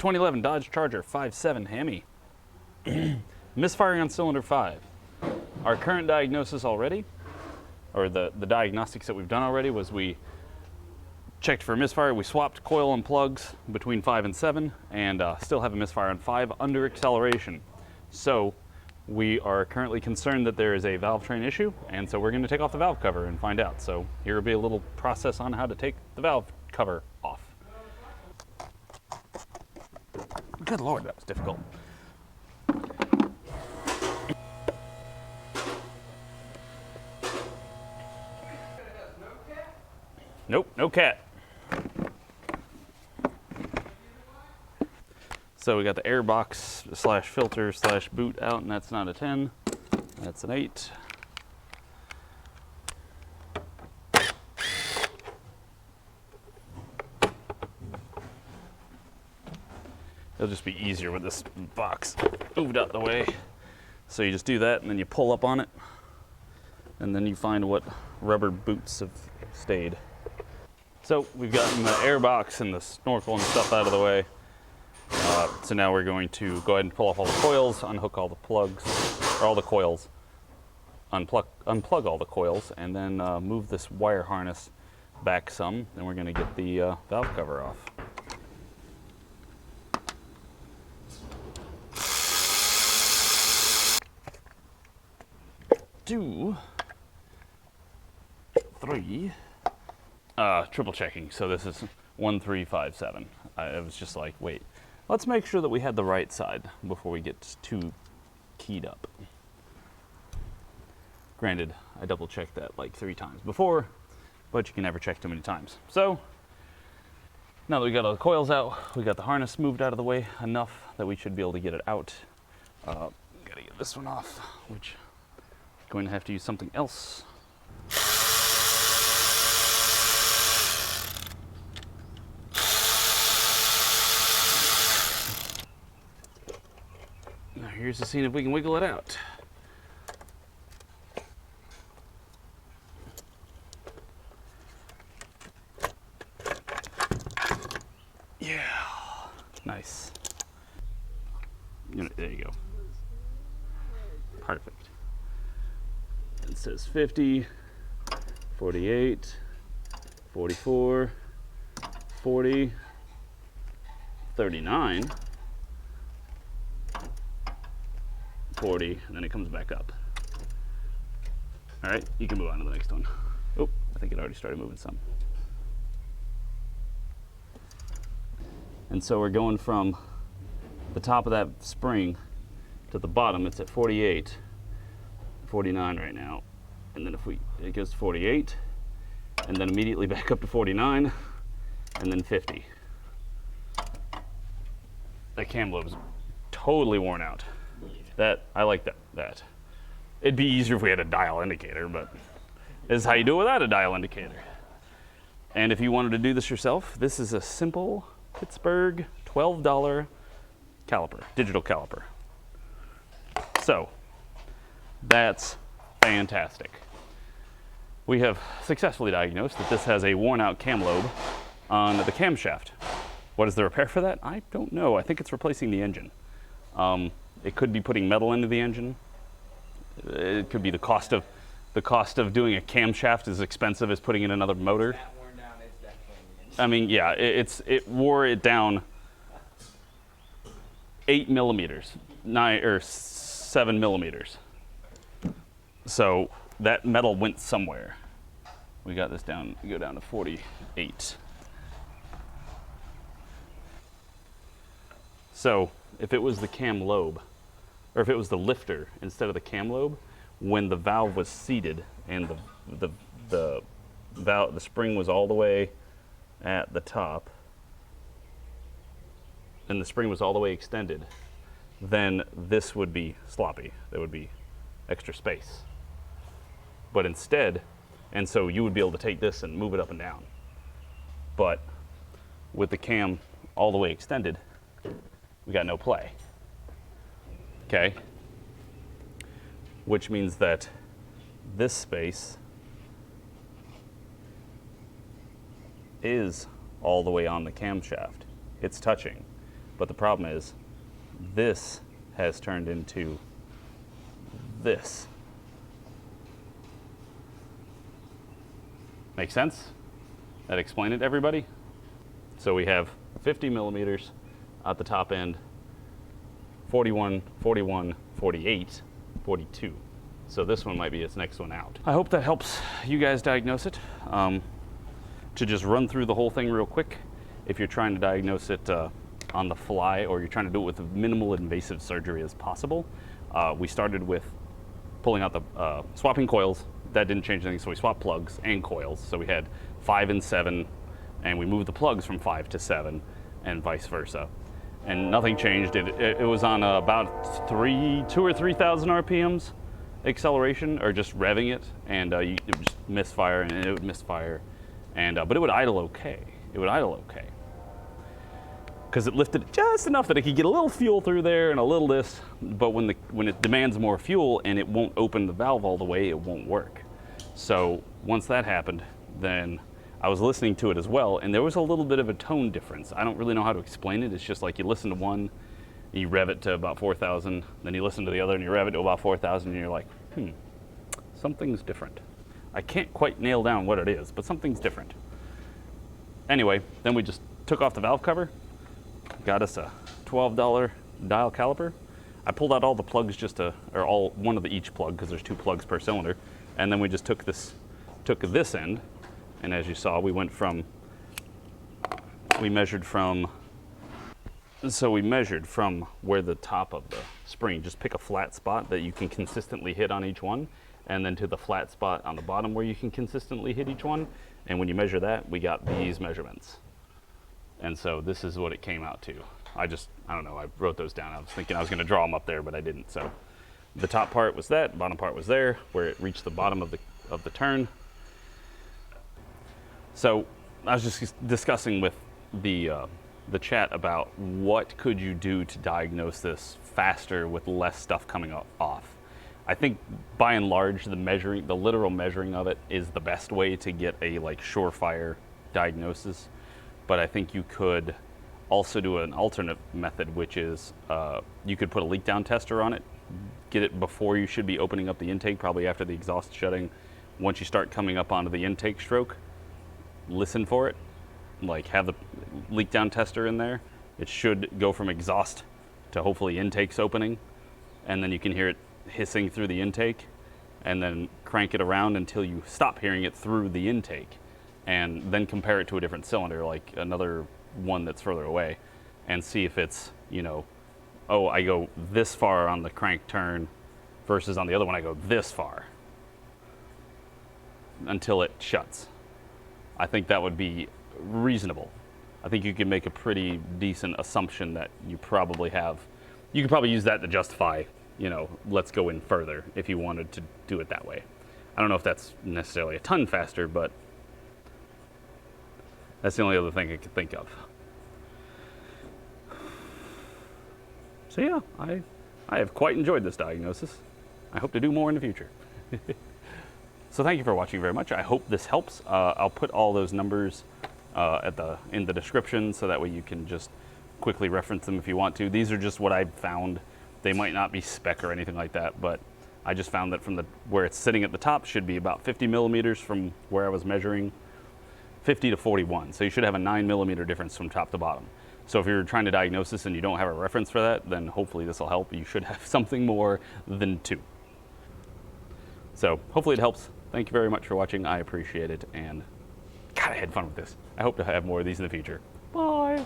2011 Dodge Charger 5.7 Hemi. Misfiring on cylinder 5. Our current diagnosis already, or the diagnostics that we've done already, was we checked for misfire. We swapped coil and plugs between 5 and 7, and still have a misfire on 5 under acceleration. So we are currently concerned that there is a valve train issue, and so we're going to take off the valve cover and find out. So here will be a little process on how to take the valve cover off. Good Lord, that was difficult. Nope, no cat. So we got the air box slash filter slash boot out, and that's not a 10. That's an 8. It'll just be easier with this box moved out the way. So you just do that, and then you pull up on it, and then you find what rubber boots have stayed. So we've gotten the air box and the snorkel and stuff out of the way. So now we're going to go ahead and pull off all the coils, unhook all the plugs, or all the coils, unplug all the coils, and then move this wire harness back some. Then we're going to get the valve cover off. 2, 3. Triple checking. So this is 1, 3, 5, 7. I was just like, wait, let's make sure that we had the right side before we get too keyed up. Granted, I double checked that like 3 times before, but you can never check too many times. So now that we got all the coils out, we got the harness moved out of the way enough that we should be able to get it out. Gotta get this one off, which I'm going to have to use something else. Now here's to seeing if we can wiggle it out. Yeah, nice. There you go. Perfect. It says 50, 48, 44, 40, 39, 40, and then it comes back up. All right, you can move on to the next one. Oh, I think it already started moving some. And so we're going from the top of that spring to the bottom. It's at 48, 49 right now. And then it goes to 48, and then immediately back up to 49, and then 50. That cam lobe's totally worn out. I like that. It'd be easier if we had a dial indicator, but this is how you do it without a dial indicator. And if you wanted to do this yourself, this is a simple Pittsburgh $12 caliper, digital caliper. So that's fantastic. We have successfully diagnosed that this has a worn out cam lobe on the camshaft. What is the repair for that? I don't know. I think it's replacing the engine. It could be putting metal into the engine. It could be the cost of doing a camshaft is expensive as putting in another motor. That worn down, it's definitely the engine. I mean, yeah, it wore it down 8 millimeters, 9 or 7 millimeters. So that metal went somewhere. We got this down, go down to 48. So if it was the cam lobe, or if it was the lifter instead of the cam lobe, when the valve was seated and the spring was all the way at the top, and the spring was all the way extended, then this would be sloppy. There would be extra space. But instead, and so you would be able to take this and move it up and down. But with the cam all the way extended, we got no play. Okay? Which means that this space is all the way on the camshaft. It's touching. But the problem is, this has turned into this. Make sense? That explain it to everybody? So we have 50 millimeters at the top end, 41, 41, 48, 42. So this one might be its next one out. I hope that helps you guys diagnose it. To just run through the whole thing real quick, if you're trying to diagnose it on the fly, or you're trying to do it with minimal invasive surgery as possible, we started with pulling out the swapping coils. That didn't change anything, so we swapped plugs and coils. So we had 5 and 7, and we moved the plugs from 5 to 7, and vice versa. And nothing changed. It was on about 2,000 or 3,000 RPMs acceleration, or just revving it, and it would just misfire, and it would misfire, and but it would idle okay. It would idle okay, because it lifted just enough that it could get a little fuel through there and a little this. But when it demands more fuel and it won't open the valve all the way, it won't work. So once that happened, then I was listening to it as well, and there was a little bit of a tone difference. I don't really know how to explain it. It's just like you listen to one, you rev it to about 4,000, then you listen to the other and you rev it to about 4,000, and you're like, something's different. I can't quite nail down what it is, but something's different. Anyway, then we just took off the valve cover, got us a $12 dial caliper. I pulled out all the plugs one of each plug, because there's 2 plugs per cylinder, and then we just took this end, and as you saw, we measured from where the top of the spring, just pick a flat spot that you can consistently hit on each one, and then to the flat spot on the bottom where you can consistently hit each one. And when you measure that, we got these measurements. And so this is what it came out to. I don't know, I wrote those down. I was thinking I was gonna draw them up there, but I didn't. So the top part was that, bottom part was there, where it reached the bottom of the turn. So I was just discussing with the chat about what could you do to diagnose this faster with less stuff coming off. I think by and large, the literal measuring of it is the best way to get a surefire diagnosis. But I think you could also do an alternate method, which is you could put a leak down tester on it, get it before you should be opening up the intake, probably after the exhaust shutting. Once you start coming up onto the intake stroke, listen for it, have the leak down tester in there. It should go from exhaust to hopefully intake's opening, and then you can hear it hissing through the intake, and then crank it around until you stop hearing it through the intake, and then compare it to a different cylinder, like another one that's further away, and see if it's, oh, I go this far on the crank turn versus on the other one I go this far until it shuts. I think that would be reasonable. I think you can make a pretty decent assumption that you could probably use that to justify, let's go in further if you wanted to do it that way. I don't know if that's necessarily a ton faster, but that's the only other thing I could think of. So yeah, I have quite enjoyed this diagnosis. I hope to do more in the future. So thank you for watching very much. I hope this helps. I'll put all those numbers in the description, so that way you can just quickly reference them if you want to. These are just what I've found. They might not be spec or anything like that, but I just found that from where it's sitting at the top should be about 50 millimeters from where I was measuring, 50 to 41. So you should have a 9 millimeter difference from top to bottom. So if you're trying to diagnose this and you don't have a reference for that, then hopefully this will help. You should have something more than 2. So hopefully it helps. Thank you very much for watching. I appreciate it, and God, I had fun with this. I hope to have more of these in the future. Bye.